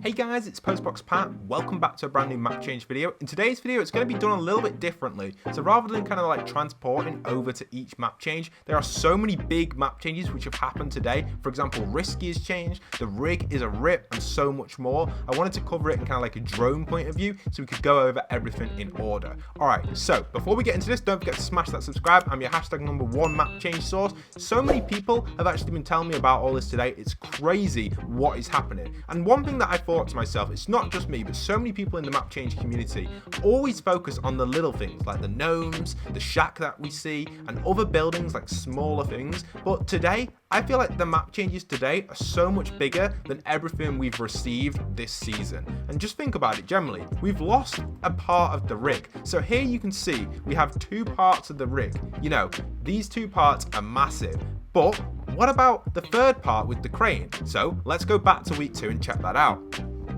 Hey guys, it's Postboxpat. Welcome back to a brand new map change video. In today's video, it's going to be done a little bit differently. So rather than kind of like transporting over to each map change, there are so many big map changes which have happened today. For example, Risky has changed, the rig is a rip, and so much more. I wanted to cover it in kind of like a drone point of view so we could go over everything in order. Alright, so before we get into this, don't forget to smash that subscribe. I'm your #1 map change source. So many people have actually been telling me about all this today. It's crazy what is happening. And one thing that I thought to myself, it's not just me, but so many people in the map change community always focus on the little things like the gnomes, the shack that we see, and other buildings like smaller things. But today, I feel like the map changes today are so much bigger than everything we've received this season. And just think about it generally, we've lost a part of the rig. So here you can see we have two parts of the rig. You know, these two parts are massive, but what about the third part with the crane? So let's go back to week 2 and check that out.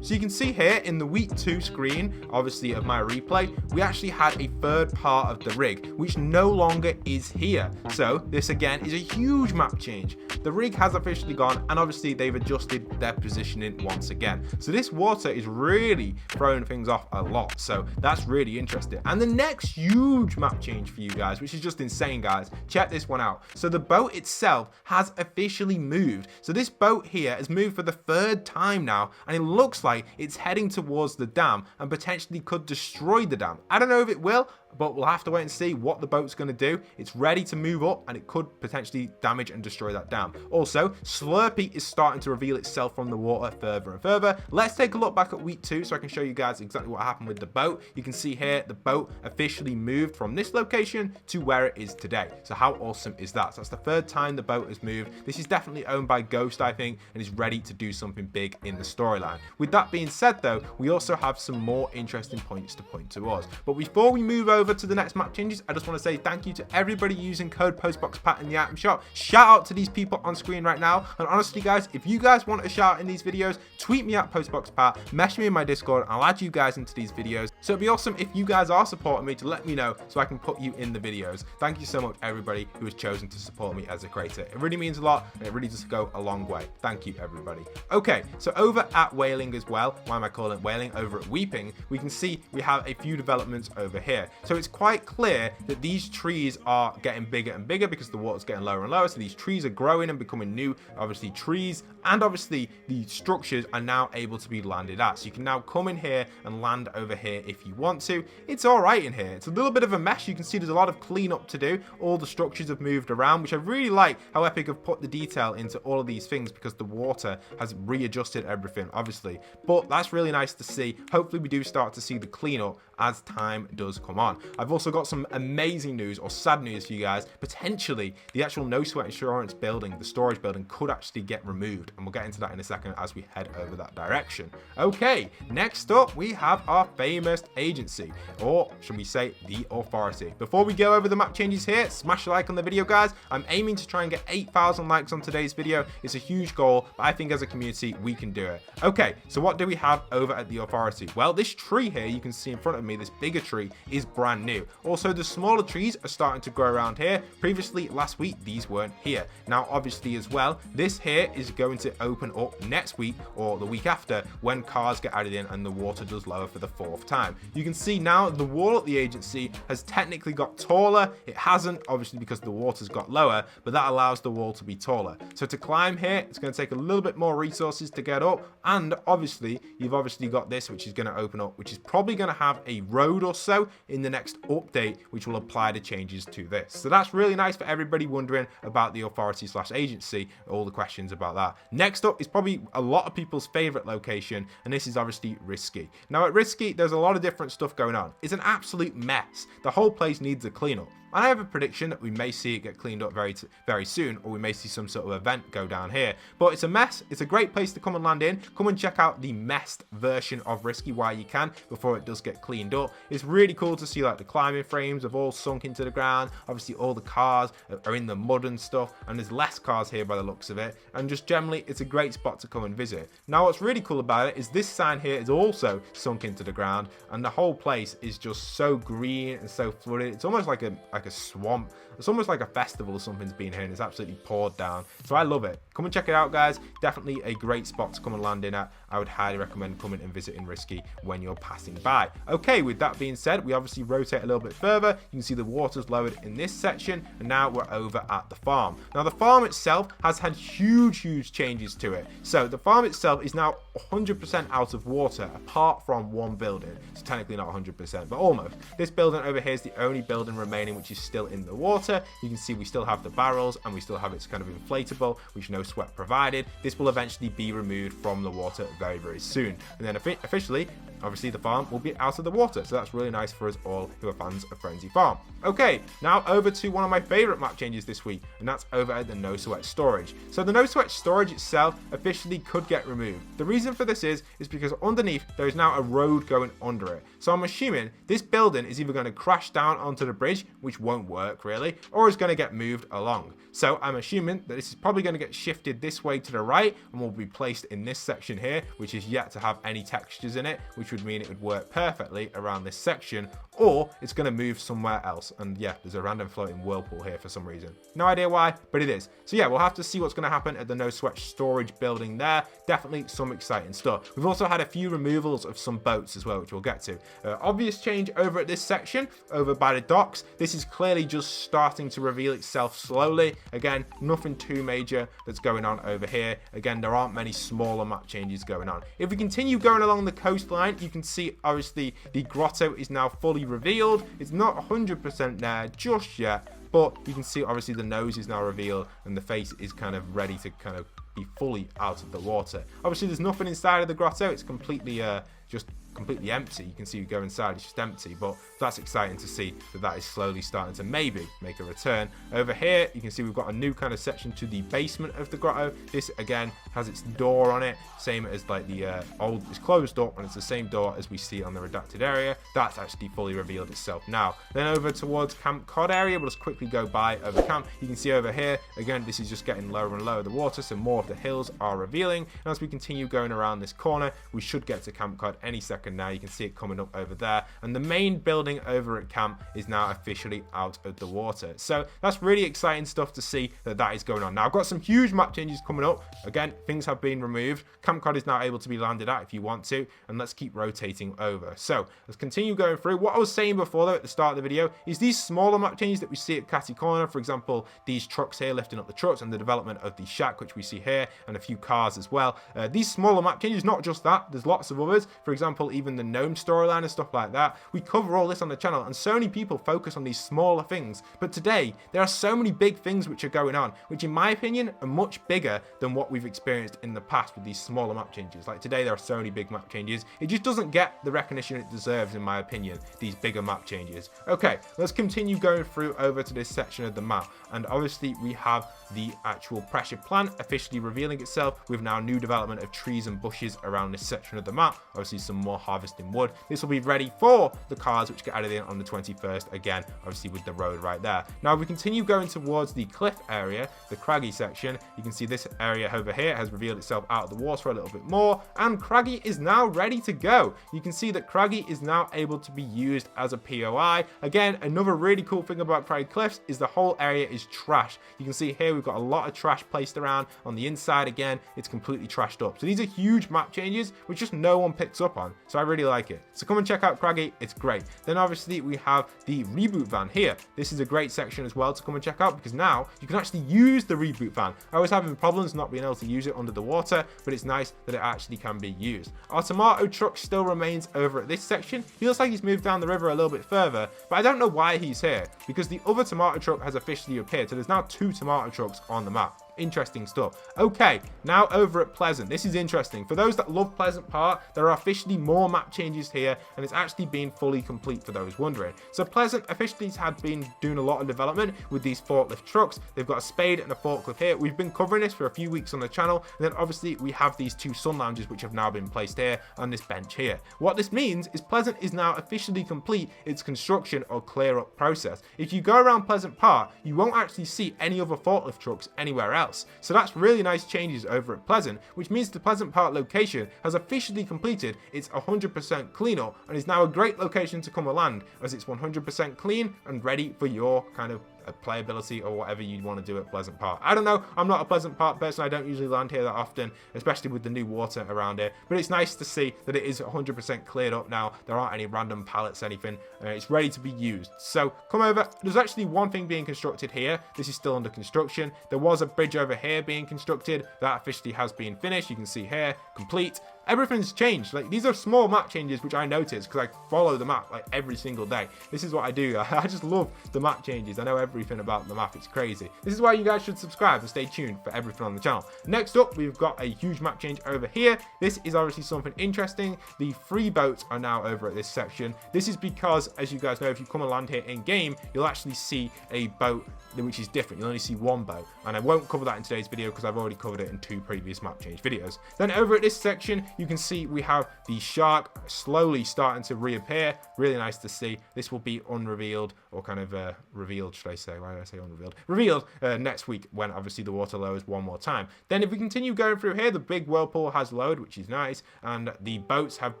So you can see here in the week 2 screen, obviously of my replay, we actually had a third part of the rig, which no longer is here. So this again is a huge map change. The rig has officially gone, and obviously they've adjusted their positioning once again. So this water is really throwing things off a lot. So that's really interesting. And the next huge map change for you guys, which is just insane, guys, check this one out. So the boat itself has officially moved. So this boat here has moved for the 3rd time now, and it looks like it's heading towards the dam and potentially could destroy the dam. I don't know if it will, but we'll have to wait and see what the boat's going to do. It's ready to move up, and it could potentially damage and destroy that dam. Also, Slurpee is starting to reveal itself from the water further and further. Let's take a look back at week 2 so I can show you guys exactly what happened with the boat. You can see here the boat officially moved from this location to where it is today. So how awesome is that? So that's the 3rd time the boat has moved. This is definitely owned by Ghost, I think, and is ready to do something big in the storyline. With that being said though, we also have some more interesting points to point towards. But before we move over to the next map changes, I just want to say thank you to everybody using code Postboxpat in the item shop. Shout out to these people on screen right now. And honestly guys, if you guys want a shout out in these videos, tweet me at Postboxpat, message me in my Discord, and I'll add you guys into these videos. So it'd be awesome if you guys are supporting me to let me know so I can put you in the videos. Thank you so much everybody who has chosen to support me as a creator. It really means a lot, and it really does go a long way. Thank you everybody. Okay, so over at Wailing as well, why am I calling it Wailing? Over at Weeping, we can see we have a few developments over here. So it's quite clear that these trees are getting bigger and bigger because the water's getting lower and lower. So these trees are growing and becoming new, obviously trees, and obviously the structures are now able to be landed at. So you can now come in here and land over here if you want to. It's all right in here. It's a little bit of a mess. You can see there's a lot of cleanup to do. All the structures have moved around, which I really like how Epic have put the detail into all of these things because the water has readjusted everything, obviously. But that's really nice to see. Hopefully we do start to see the cleanup as time does come on. I've also got some amazing news or sad news for you guys. Potentially the actual no sweat insurance building, the storage building, could actually get removed, and we'll get into that in a second as we head over that direction. Okay, next up we have our famous agency, or should we say the authority. Before we go over the map changes here, smash a like on the video guys. I'm aiming to try and get 8,000 likes on today's video. It's a huge goal, but I think as a community we can do it. Okay, so what do we have over at the authority? Well, this tree here you can see in front of me, this bigger tree, is brand new. Also, the smaller trees are starting to grow around here. Previously, last week, these weren't here. Now, obviously as well, this here is going to open up next week or the week after when cars get added in and the water does lower for the 4th time. You can see now the wall at the agency has technically got taller. It hasn't, obviously, because the water's got lower, but that allows the wall to be taller. So to climb here, it's going to take a little bit more resources to get up. And obviously, you've obviously got this, which is going to open up, which is probably going to have a road or so in the next update, which will apply the changes to this. So that's really nice for everybody wondering about the authority/agency, all the questions about that. Next up is probably a lot of people's favorite location, and this is obviously Risky. Now at Risky, there's a lot of different stuff going on. It's an absolute mess. The whole place needs a cleanup. And I have a prediction that we may see it get cleaned up very soon, or we may see some sort of event go down here. But it's a mess. It's a great place to come and land in. Come and check out the messed version of Risky while you can before it does get cleaned up. It's really cool to see like the climbing frames have all sunk into the ground. Obviously all the cars are in the mud and stuff, and there's less cars here by the looks of it. And just generally, it's a great spot to come and visit. Now what's really cool about it is this sign here is also sunk into the ground, and the whole place is just so green and so flooded. It's almost like a like a swamp. It's almost like a festival or something's been here and it's absolutely poured down. So I love it. Come and check it out, guys. Definitely a great spot to come and land in at. I would highly recommend coming and visiting Risky when you're passing by. Okay, with that being said, we obviously rotate a little bit further. You can see the water's lowered in this section, and now we're over at the farm. Now the farm itself has had huge changes to it. So the farm itself is now 100% out of water apart from one building. So technically not 100%, but almost. This building over here is the only building remaining which is still in the water. You can see we still have the barrels and we still have its kind of inflatable, which no sweat provided. This will eventually be removed from the water very soon. And then officially, obviously the farm will be out of the water. So that's really nice for us all who are fans of Frenzy Farm. Okay, now over to one of my favorite map changes this week, and that's over at the no sweat storage. So the no sweat storage itself officially could get removed. The reason for this is because underneath there is now a road going under it. So I'm assuming this building is either going to crash down onto the bridge, which won't work really, or is going to get moved along. So I'm assuming that this is probably going to get shifted this way to the right and will be placed in this section here, which is yet to have any textures in it, which would mean it would work perfectly around this section, or it's going to move somewhere else. And yeah, there's a random floating whirlpool here for some reason. No idea why, but it is. So yeah, we'll have to see what's going to happen at the no sweat storage building there. Definitely some exciting stuff. We've also had a few removals of some boats as well, which we'll get to. Obvious change over at this section, over by the docks. This is clearly just starting to reveal itself slowly. Again, nothing too major that's going on over here. Again, there aren't many smaller map changes going on. If we continue going along the coastline, you can see obviously the grotto is now fully revealed. It's not 100% there just yet, but you can see obviously the nose is now revealed and the face is kind of ready to kind of be fully out of the water. Obviously there's nothing inside of the grotto. It's completely just completely empty. You can see you go inside, it's just empty, but that's exciting to see that is slowly starting to maybe make a return. Over here you can see we've got a new kind of section to the basement of the grotto. This again has its door on it, same as like the old, it's closed door, and it's the same door as we see on the redacted area. That's actually fully revealed itself now. Then over towards Camp Cod area, we'll just quickly go by over camp. You can see over here again, this is just getting lower and lower the water, so more of the hills are revealing. And as we continue going around this corner, we should get to Camp Cod any second now. You can see it coming up over there, and the main building over at camp is now officially out of the water. So that's really exciting stuff to see that is going on. Now I've got some huge map changes coming up. Again, things have been removed. Camp Cod is now able to be landed at if you want to, and let's keep rotating over. So let's continue going through. What I was saying before though at the start of the video is these smaller map changes that we see at Catty Corner, for example these trucks here lifting up the trucks and the development of the shack which we see here, and a few cars as well. These smaller map changes, not just that, there's lots of others. For example, even the gnome storyline and stuff like that. We cover all this on the channel, and so many people focus on these smaller things, but today there are so many big things which are going on, which in my opinion are much bigger than what we've experienced in the past with these smaller map changes. Like today there are so many big map changes, it just doesn't get the recognition it deserves in my opinion, these bigger map changes. Okay, let's continue going through over to this section of the map, and obviously we have the actual pressure plant officially revealing itself with now new development of trees and bushes around this section of the map. Obviously some more harvesting wood. This will be ready for the cars which get added in on the 21st, again obviously with the road right there. Now if we continue going towards the cliff area, the craggy section, you can see this area over here has revealed itself out of the water a little bit more, and craggy is now ready to go. You can see that craggy is now able to be used as a POI. Again, another really cool thing about craggy cliffs is the whole area is trash. You can see here we've got a lot of trash placed around on the inside. Again, it's completely trashed up. So these are huge map changes which just no one picks up on, so I really like it. So come and check out craggy, it's great. Then obviously we have the reboot van here. This is a great section as well to come and check out, because now you can actually use the reboot van. I was having problems not being able to use it under the water, but it's nice that it actually can be used. Our tomato truck still remains over at this section. He looks like he's moved down the river a little bit further, but I don't know why he's here, because the other tomato truck has officially appeared. So there's now 2 tomato trucks on the map. Interesting stuff. Okay, now over at Pleasant. This is interesting. For those that love Pleasant Park, there are officially more map changes here, and it's actually been fully complete for those wondering. So Pleasant officially had been doing a lot of development with these forklift trucks. They've got a spade and a forklift here. We've been covering this for a few weeks on the channel, and then obviously we have these 2 sun lounges which have now been placed here on this bench here. What this means is Pleasant is now officially complete its construction or clear up process. If you go around Pleasant Park, you won't actually see any other forklift trucks anywhere else. else. So that's really nice changes over at Pleasant, which means the Pleasant Park location has officially completed its 100% cleanup and is now a great location to come and land, as it's 100% clean and ready for your kind of playability or whatever you want to do at Pleasant Park. I don't know, I'm not a Pleasant Park person, I don't usually land here that often, especially with the new water around here, but it's nice to see that it is 100% cleared up now. There aren't any random pallets, anything, it's ready to be used. So come over. There's actually one thing being constructed here. This is still under construction. There was a bridge over here being constructed that officially has been finished. You can see here, complete. Everything's changed. Like, these are small map changes which I notice because I follow the map like every single day. This is what I do. I just love the map changes. I know everything about the map. It's crazy. This is why you guys should subscribe and stay tuned for everything on the channel. Next up, we've got a huge map change over here. This is obviously something interesting. The free boats are now over at this section. This is because, as you guys know, if you come and land here in game, you'll actually see a boat which is different. You'll only see one boat, and I won't cover that in today's video because I've already covered it in 2 previous map change videos. Then over at this section, you can see we have the shark slowly starting to reappear. Really nice to see. This will be unrevealed, or kind of revealed, should I say? Why did I say unrevealed? Revealed next week when obviously the water lowers one more time. Then if we continue going through here, the big whirlpool has lowered, which is nice, and the boats have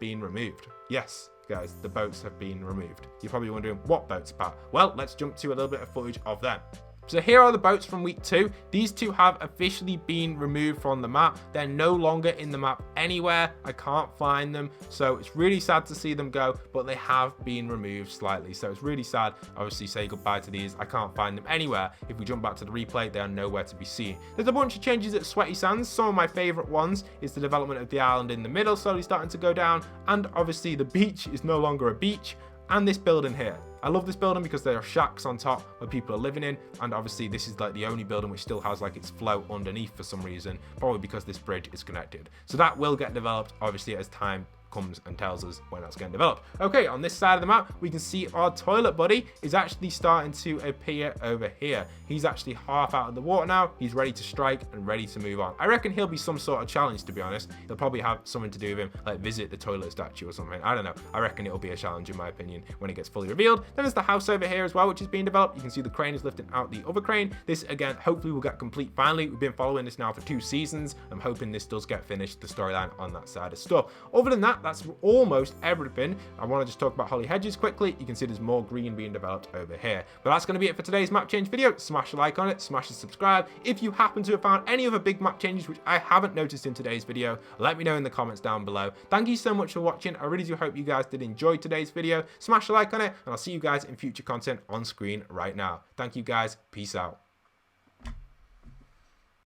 been removed. Yes, guys, the boats have been removed. You're probably wondering, what boats, Pat? Well, let's jump to a little bit of footage of them. So here are the boats from week 2. These 2 have officially been removed from the map. They're no longer in the map anywhere. I can't find them. So it's really sad to see them go, but they have been removed slightly. So it's really sad. Obviously, say goodbye to these. I can't find them anywhere. If we jump back to the replay, they are nowhere to be seen. There's a bunch of changes at Sweaty Sands. Some of my favorite ones is the development of the island in the middle slowly starting to go down. And obviously the beach is no longer a beach. And this building here. I love this building because there are shacks on top where people are living in, and obviously this is like the only building which still has like its flow underneath for some reason, probably because this bridge is connected. So that will get developed obviously as time comes and tells us when that's getting developed. Okay, on this side of the map, we can see our toilet buddy is actually starting to appear over here. He's actually half out of the water now. He's ready to strike and ready to move on. I reckon he'll be some sort of challenge, to be honest. They'll probably have something to do with him, like visit the toilet statue or something. I don't know. I reckon it'll be a challenge, in my opinion, when it gets fully revealed. Then there's the house over here as well, which is being developed. You can see the crane is lifting out the other crane. This, again, hopefully will get complete finally. We've been following this now for 2 seasons. I'm hoping this does get finished, the storyline on that side of stuff. Other than that, that's almost everything. I want to just talk about Holly Hedges quickly. You can see there's more green being developed over here. But that's going to be it for today's map change video. Smash a like on it, smash the subscribe. If you happen to have found any other big map changes which I haven't noticed in today's video, let me know in the comments down below. Thank you so much for watching. I really do hope you guys did enjoy today's video. Smash a like on it, and I'll see you guys in future content on screen right now. Thank you guys. Peace out.